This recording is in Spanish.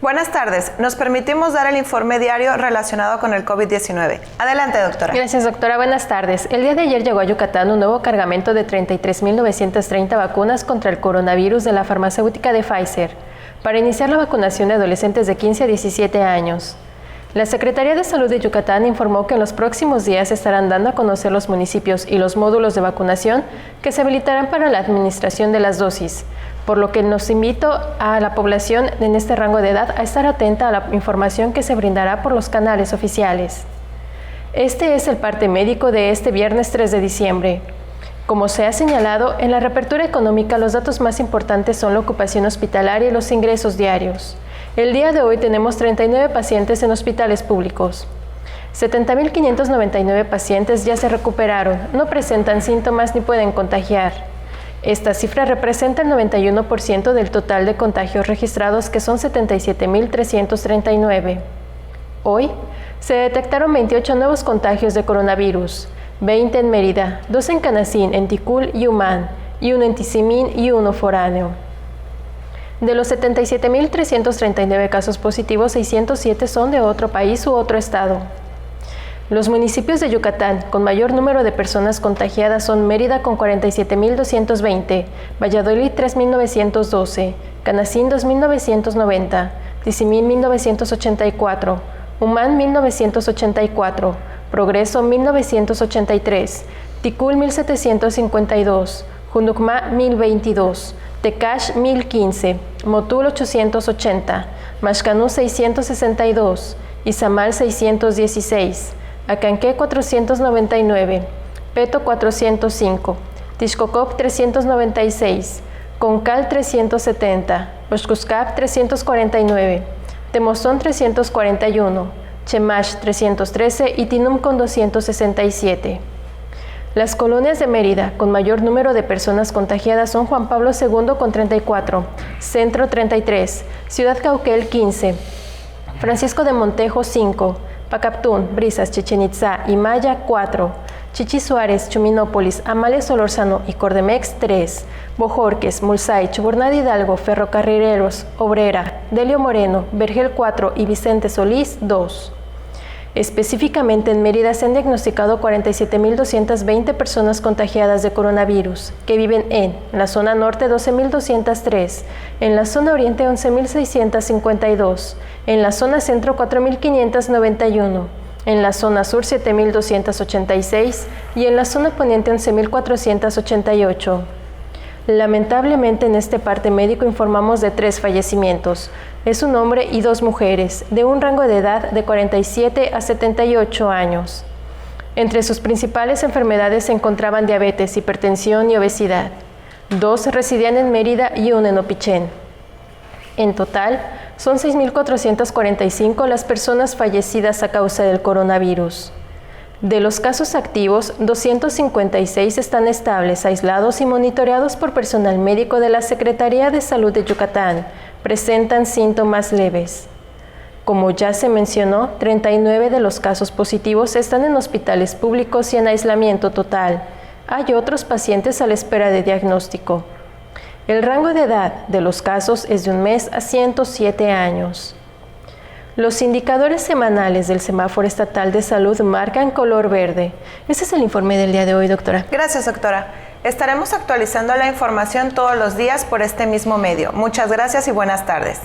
Buenas tardes. Nos permitimos dar el informe diario relacionado con el COVID-19. Adelante, doctora. Gracias, doctora. Buenas tardes. El día de ayer llegó a Yucatán un nuevo cargamento de 33.930 vacunas contra el coronavirus de la farmacéutica de Pfizer para iniciar la vacunación de adolescentes de 15 a 17 años. La Secretaría de Salud de Yucatán informó que en los próximos días estarán dando a conocer los municipios y los módulos de vacunación que se habilitarán para la administración de las dosis, por lo que nos invito a la población en este rango de edad a estar atenta a la información que se brindará por los canales oficiales. Este es el parte médico de este viernes 3 de diciembre. Como se ha señalado, en la reapertura económica los datos más importantes son la ocupación hospitalaria y los ingresos diarios. El día de hoy tenemos 39 pacientes en hospitales públicos. 70.599 pacientes ya se recuperaron, no presentan síntomas ni pueden contagiar. Esta cifra representa el 91% del total de contagios registrados, que son 77.339. Hoy se detectaron 28 nuevos contagios de coronavirus, 20 en Mérida, 2 en Canacín, en Ticul y Humán, y 1 en Tizimín y 1 foráneo. De los 77.339 casos positivos, 607 son de otro país u otro estado. Los municipios de Yucatán con mayor número de personas contagiadas son Mérida con 47.220, Valladolid 3.912, Canacín 2.990, Tizimín 1.984, Humán 1.984, Progreso 1.983, Ticul 1.752, Junucmá 1.022, Tecash 1015, Motul 880, Maxcanú 662, Izamal 616, Acanqué 499, Peto 405, Tixcocop 396, Concal 370, Oxcuscap 349, Temozón 341, Chemash 313 y Tinum con 267. Las colonias de Mérida con mayor número de personas contagiadas son Juan Pablo II con 34, Centro 33, Ciudad Cauquel 15, Francisco de Montejo 5, Pacaptún, Brisas, Chichén Itzá y Maya 4, Chichi Suárez, Chuminópolis, Amalia Solórzano y Cordemex 3, Bojorques, Mulsay, Chuburná de Hidalgo, Ferrocarrileros, Obrera, Delio Moreno, Vergel 4 y Vicente Solís 2. Específicamente en Mérida se han diagnosticado 47.220 personas contagiadas de coronavirus, que viven en la zona norte 12.203, en la zona oriente 11.652, en la zona centro 4.591, en la zona sur 7.286 y en la zona poniente 11.488. Lamentablemente en este parte médico informamos de 3 fallecimientos. Es un hombre y 2 mujeres, de un rango de edad de 47 a 78 años. Entre sus principales enfermedades se encontraban diabetes, hipertensión y obesidad. 2 residían en Mérida y 1 en Opichén. En total, son 6.445 las personas fallecidas a causa del coronavirus. De los casos activos, 256 están estables, aislados y monitoreados por personal médico de la Secretaría de Salud de Yucatán. Presentan síntomas leves. Como ya se mencionó, 39 de los casos positivos están en hospitales públicos y en aislamiento total. Hay otros pacientes a la espera de diagnóstico. El rango de edad de los casos es de 1 mes a 107 años. Los indicadores semanales del Semáforo Estatal de Salud marcan color verde. Ese es el informe del día de hoy, doctora. Gracias, doctora. Estaremos actualizando la información todos los días por este mismo medio. Muchas gracias y buenas tardes.